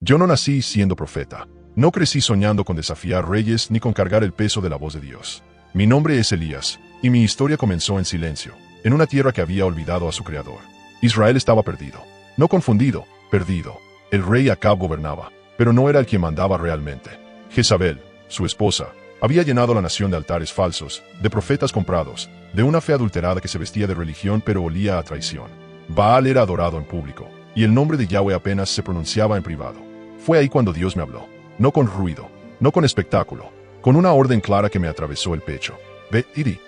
Yo no nací siendo profeta. No crecí soñando con desafiar reyes ni con cargar el peso de la voz de Dios. Mi nombre es Elías, y mi historia comenzó en silencio, en una tierra que había olvidado a su creador. Israel estaba perdido. No confundido, perdido. El rey Acab gobernaba, pero no era el quien mandaba realmente. Jezabel, su esposa, había llenado la nación de altares falsos, de profetas comprados, de una fe adulterada que se vestía de religión pero olía a traición. Baal era adorado en público, y el nombre de Yahweh apenas se pronunciaba en privado. Fue ahí cuando Dios me habló, no con ruido, no con espectáculo, con una orden clara que me atravesó el pecho. Ve, iri.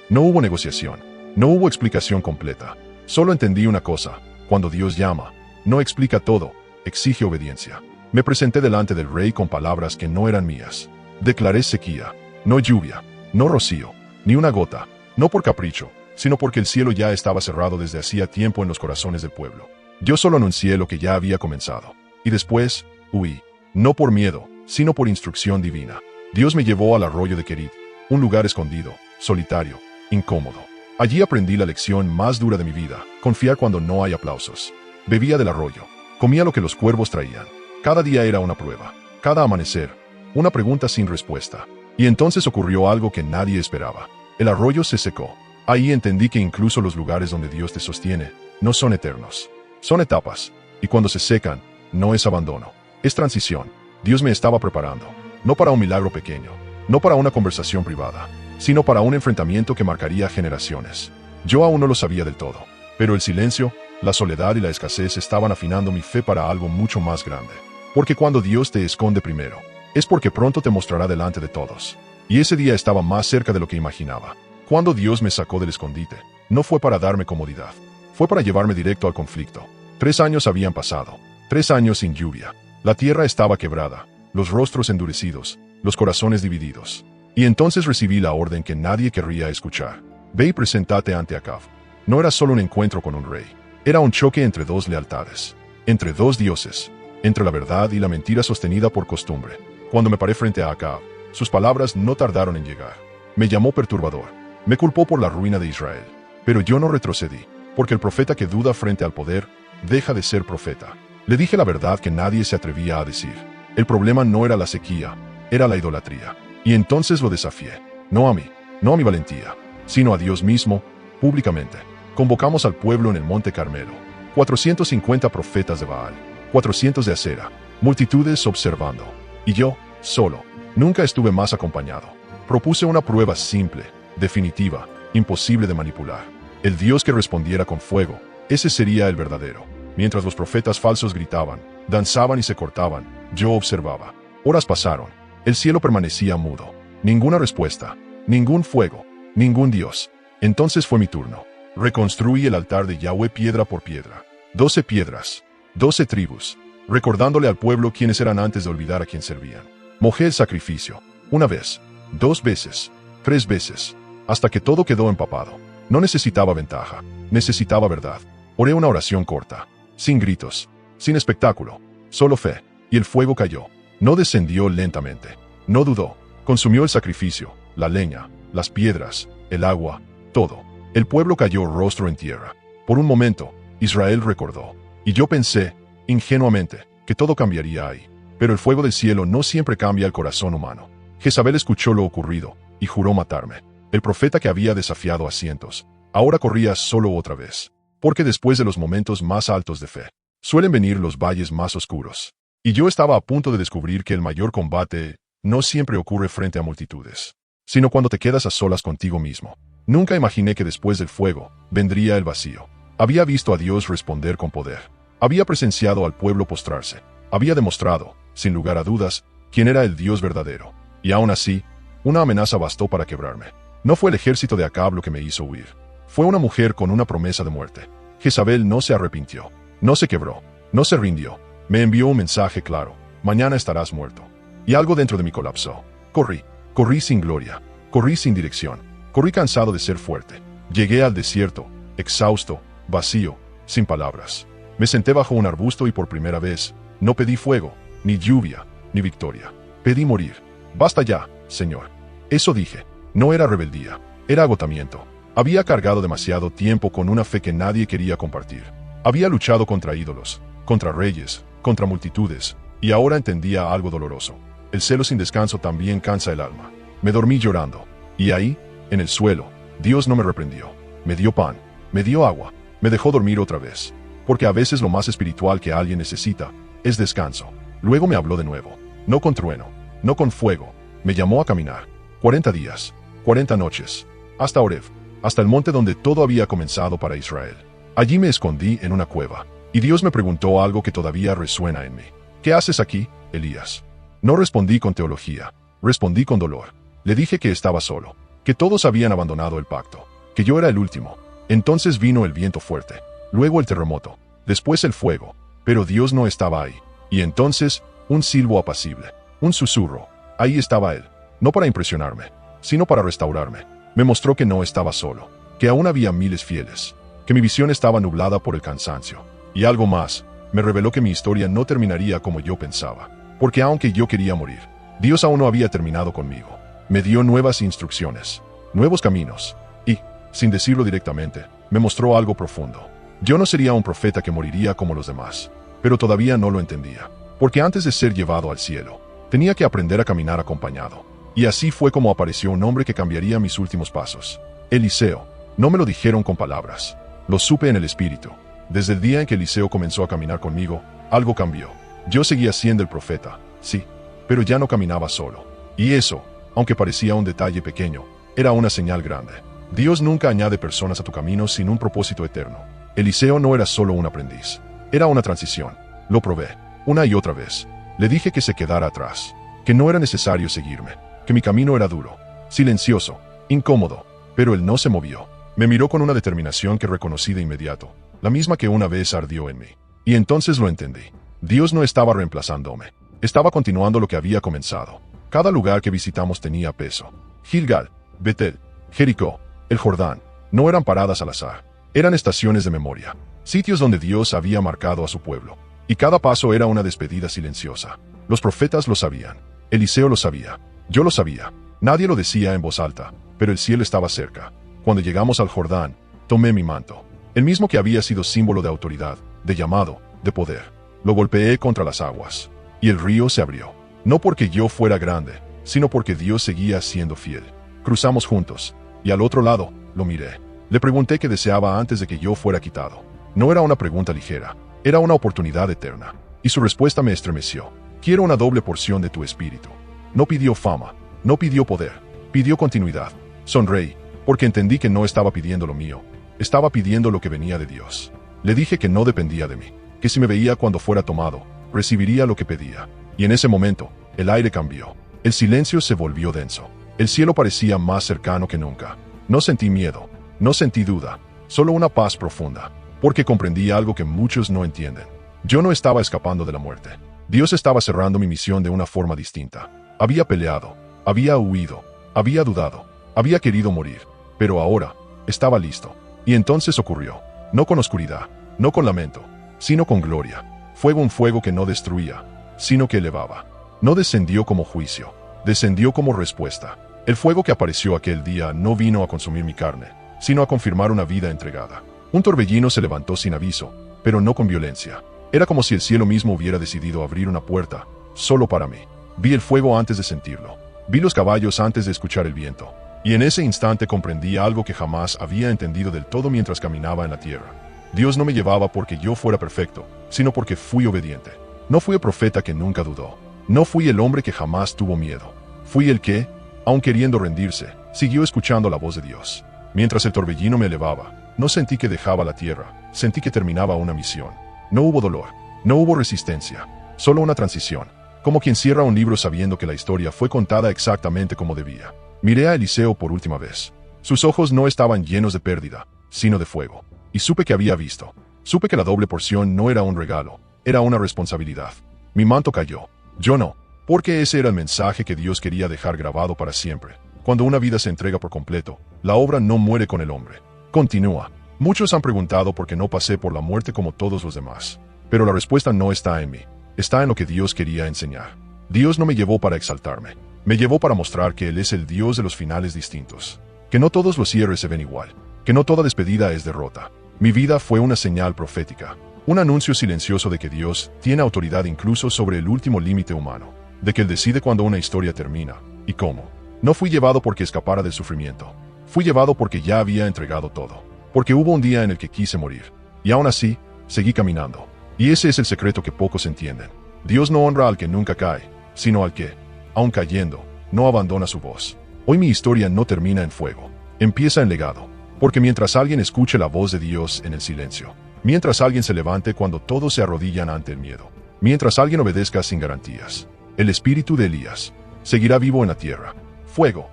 No hubo negociación, no hubo explicación completa. Solo entendí una cosa: cuando Dios llama, no explica todo, exige obediencia. Me presenté delante del rey con palabras que no eran mías. Declaré sequía, no lluvia, no rocío, ni una gota, no por capricho, sino porque el cielo ya estaba cerrado desde hacía tiempo en los corazones del pueblo. Yo solo anuncié lo que ya había comenzado. Y después, huí, no por miedo, sino por instrucción divina. Dios me llevó al arroyo de Kerit, un lugar escondido, solitario, incómodo. Allí aprendí la lección más dura de mi vida: confiar cuando no hay aplausos. Bebía del arroyo, comía lo que los cuervos traían. Cada día era una prueba, cada amanecer, una pregunta sin respuesta. Y entonces ocurrió algo que nadie esperaba. El arroyo se secó. Ahí entendí que incluso los lugares donde Dios te sostiene no son eternos. Son etapas. Y cuando se secan, no es abandono. Es transición. Dios me estaba preparando, no para un milagro pequeño, no para una conversación privada, sino para un enfrentamiento que marcaría generaciones. Yo aún no lo sabía del todo, pero el silencio, la soledad y la escasez estaban afinando mi fe para algo mucho más grande. Porque cuando Dios te esconde primero, es porque pronto te mostrará delante de todos. Y ese día estaba más cerca de lo que imaginaba. Cuando Dios me sacó del escondite, no fue para darme comodidad, fue para llevarme directo al conflicto. 3 años habían pasado, 3 años sin lluvia. La tierra estaba quebrada, los rostros endurecidos, los corazones divididos. Y entonces recibí la orden que nadie querría escuchar: ve y preséntate ante Acab. No era solo un encuentro con un rey, era un choque entre dos lealtades, entre dos dioses, entre la verdad y la mentira sostenida por costumbre. Cuando me paré frente a Acab, sus palabras no tardaron en llegar. Me llamó perturbador, me culpó por la ruina de Israel. Pero yo no retrocedí, porque el profeta que duda frente al poder deja de ser profeta. Le dije la verdad que nadie se atrevía a decir. El problema no era la sequía, era la idolatría. Y entonces lo desafié, no a mí, no a mi valentía, sino a Dios mismo, públicamente. Convocamos al pueblo en el monte Carmelo, 450 profetas de Baal, 400 de Acera, multitudes observando. Y yo, solo, nunca estuve más acompañado. Propuse una prueba simple, definitiva, imposible de manipular. El Dios que respondiera con fuego, ese sería el verdadero. Mientras los profetas falsos gritaban, danzaban y se cortaban, yo observaba. Horas pasaron. El cielo permanecía mudo. Ninguna respuesta, ningún fuego, ningún Dios. Entonces fue mi turno. Reconstruí el altar de Yahweh piedra por piedra. 12 piedras, 12 tribus, recordándole al pueblo quiénes eran antes de olvidar a quien servían. Mojé el sacrificio, 1 vez, 2 veces, 3 veces, hasta que todo quedó empapado. No necesitaba ventaja, necesitaba verdad. Oré una oración corta, sin gritos, sin espectáculo, solo fe, y el fuego cayó. No descendió lentamente, no dudó, consumió el sacrificio, la leña, las piedras, el agua, todo. El pueblo cayó rostro en tierra. Por un momento, Israel recordó, y yo pensé, ingenuamente, que todo cambiaría ahí. Pero el fuego del cielo no siempre cambia el corazón humano. Jezabel escuchó lo ocurrido, y juró matarme. El profeta que había desafiado a cientos, ahora corría solo otra vez. Porque después de los momentos más altos de fe, suelen venir los valles más oscuros. Y yo estaba a punto de descubrir que el mayor combate no siempre ocurre frente a multitudes, sino cuando te quedas a solas contigo mismo. Nunca imaginé que después del fuego vendría el vacío. Había visto a Dios responder con poder. Había presenciado al pueblo postrarse. Había demostrado, sin lugar a dudas, quién era el Dios verdadero. Y aún así, una amenaza bastó para quebrarme. No fue el ejército de Acab lo que me hizo huir. Fue una mujer con una promesa de muerte. Jezabel no se arrepintió, no se quebró, no se rindió. Me envió un mensaje claro: mañana estarás muerto. Y algo dentro de mí colapsó. Corrí sin gloria, corrí sin dirección, corrí cansado de ser fuerte. Llegué al desierto, exhausto, vacío, sin palabras. Me senté bajo un arbusto y por primera vez, no pedí fuego, ni lluvia, ni victoria. Pedí morir. Basta ya, Señor. Eso dije. No era rebeldía, era agotamiento. Había cargado demasiado tiempo con una fe que nadie quería compartir. Había luchado contra ídolos, contra reyes, contra multitudes, Y ahora entendía algo doloroso. El celo sin descanso también cansa el alma. Me dormí llorando. Y ahí, en el suelo, Dios no me reprendió. Me dio pan, me dio agua, me dejó dormir otra vez. Porque a veces lo más espiritual que alguien necesita es descanso. Luego me habló de nuevo. No con trueno, no con fuego. Me llamó a caminar. 40 días, 40 noches. Hasta Horeb, hasta el monte donde todo había comenzado para Israel. Allí me escondí en una cueva. Y Dios me preguntó algo que todavía resuena en mí. ¿Qué haces aquí, Elías? No respondí con teología. Respondí con dolor. Le dije que estaba solo, que todos habían abandonado el pacto, que yo era el último. Entonces vino el viento fuerte, luego el terremoto, después el fuego, pero Dios no estaba ahí. Y entonces, un silbo apacible, un susurro. Ahí estaba Él, no para impresionarme, sino para restaurarme. Me mostró que no estaba solo, que aún había miles fieles, que mi visión estaba nublada por el cansancio. Y algo más, me reveló que mi historia no terminaría como yo pensaba, porque aunque yo quería morir, Dios aún no había terminado conmigo. Me dio nuevas instrucciones, nuevos caminos, y, sin decirlo directamente, me mostró algo profundo. Yo no sería un profeta que moriría como los demás, pero todavía no lo entendía, porque antes de ser llevado al cielo, tenía que aprender a caminar acompañado. Y así fue como apareció un hombre que cambiaría mis últimos pasos. Eliseo. No me lo dijeron con palabras, lo supe en el espíritu. Desde el día en que Eliseo comenzó a caminar conmigo, algo cambió. Yo seguía siendo el profeta, sí, pero ya no caminaba solo. Y eso, aunque parecía un detalle pequeño, era una señal grande. Dios nunca añade personas a tu camino sin un propósito eterno. Eliseo no era solo un aprendiz, era una transición. Lo probé, una y otra vez. Le dije que se quedara atrás, que no era necesario seguirme, que mi camino era duro, silencioso, incómodo, pero él no se movió. Me miró con una determinación que reconocí de inmediato, la misma que una vez ardió en mí. Y entonces lo entendí. Dios no estaba reemplazándome, estaba continuando lo que había comenzado. Cada lugar que visitamos tenía peso. Gilgal, Betel, Jericó, el Jordán, no eran paradas al azar. Eran estaciones de memoria, sitios donde Dios había marcado a su pueblo. Y cada paso era una despedida silenciosa. Los profetas lo sabían. Eliseo lo sabía. Yo lo sabía. Nadie lo decía en voz alta, pero el cielo estaba cerca. Cuando llegamos al Jordán, tomé mi manto, el mismo que había sido símbolo de autoridad, de llamado, de poder. Lo golpeé contra las aguas. Y el río se abrió. No porque yo fuera grande, sino porque Dios seguía siendo fiel. Cruzamos juntos, y al otro lado, lo miré. Le pregunté qué deseaba antes de que yo fuera quitado. No era una pregunta ligera, era una oportunidad eterna. Y su respuesta me estremeció. Quiero una doble porción de tu espíritu. No pidió fama, no pidió poder, pidió continuidad. Sonreí, porque entendí que no estaba pidiendo lo mío, estaba pidiendo lo que venía de Dios. Le dije que no dependía de mí, que si me veía cuando fuera tomado, recibiría lo que pedía. Y en ese momento, el aire cambió. El silencio se volvió denso. El cielo parecía más cercano que nunca. No sentí miedo, no sentí duda, solo una paz profunda, porque comprendí algo que muchos no entienden. Yo no estaba escapando de la muerte. Dios estaba cerrando mi misión de una forma distinta. Había peleado, había huido, había dudado, había querido morir, pero ahora estaba listo. Y entonces ocurrió, no con oscuridad, no con lamento, sino con gloria. Un fuego que no destruía, sino que elevaba. No descendió como juicio, descendió como respuesta. El fuego que apareció aquel día no vino a consumir mi carne, sino a confirmar una vida entregada. Un torbellino se levantó sin aviso, pero no con violencia. Era como si el cielo mismo hubiera decidido abrir una puerta, solo para mí. Vi el fuego antes de sentirlo. Vi los caballos antes de escuchar el viento. Y en ese instante comprendí algo que jamás había entendido del todo mientras caminaba en la tierra. Dios no me llevaba porque yo fuera perfecto, sino porque fui obediente. No fui el profeta que nunca dudó. No fui el hombre que jamás tuvo miedo. Fui el que, aun queriendo rendirse, siguió escuchando la voz de Dios. Mientras el torbellino me elevaba, no sentí que dejaba la tierra, sentí que terminaba una misión. No hubo dolor, no hubo resistencia, solo una transición, como quien cierra un libro sabiendo que la historia fue contada exactamente como debía. Miré a Eliseo por última vez. Sus ojos no estaban llenos de pérdida, sino de fuego. Y supe que había visto. Supe que la doble porción no era un regalo, era una responsabilidad. Mi manto cayó. Yo no, porque ese era el mensaje que Dios quería dejar grabado para siempre. Cuando una vida se entrega por completo, la obra no muere con el hombre. Continúa. Muchos han preguntado por qué no pasé por la muerte como todos los demás. Pero la respuesta no está en mí, está en lo que Dios quería enseñar. Dios no me llevó para exaltarme, me llevó para mostrar que Él es el Dios de los finales distintos. Que no todos los cierres se ven igual, que no toda despedida es derrota. Mi vida fue una señal profética, Un anuncio silencioso de que Dios tiene autoridad incluso sobre el último límite humano, de que Él decide cuando una historia termina y cómo. No fui llevado porque escapara del sufrimiento. Fui llevado porque ya había entregado todo. Porque hubo un día en el que quise morir. Y aún así, seguí caminando. Y ese es el secreto que pocos entienden. Dios no honra al que nunca cae, sino al que, aun cayendo, no abandona su voz. Hoy mi historia no termina en fuego. Empieza en legado. Porque mientras alguien escuche la voz de Dios en el silencio, mientras alguien se levante cuando todos se arrodillan ante el miedo, mientras alguien obedezca sin garantías, el espíritu de Elías seguirá vivo en la tierra. Fuego.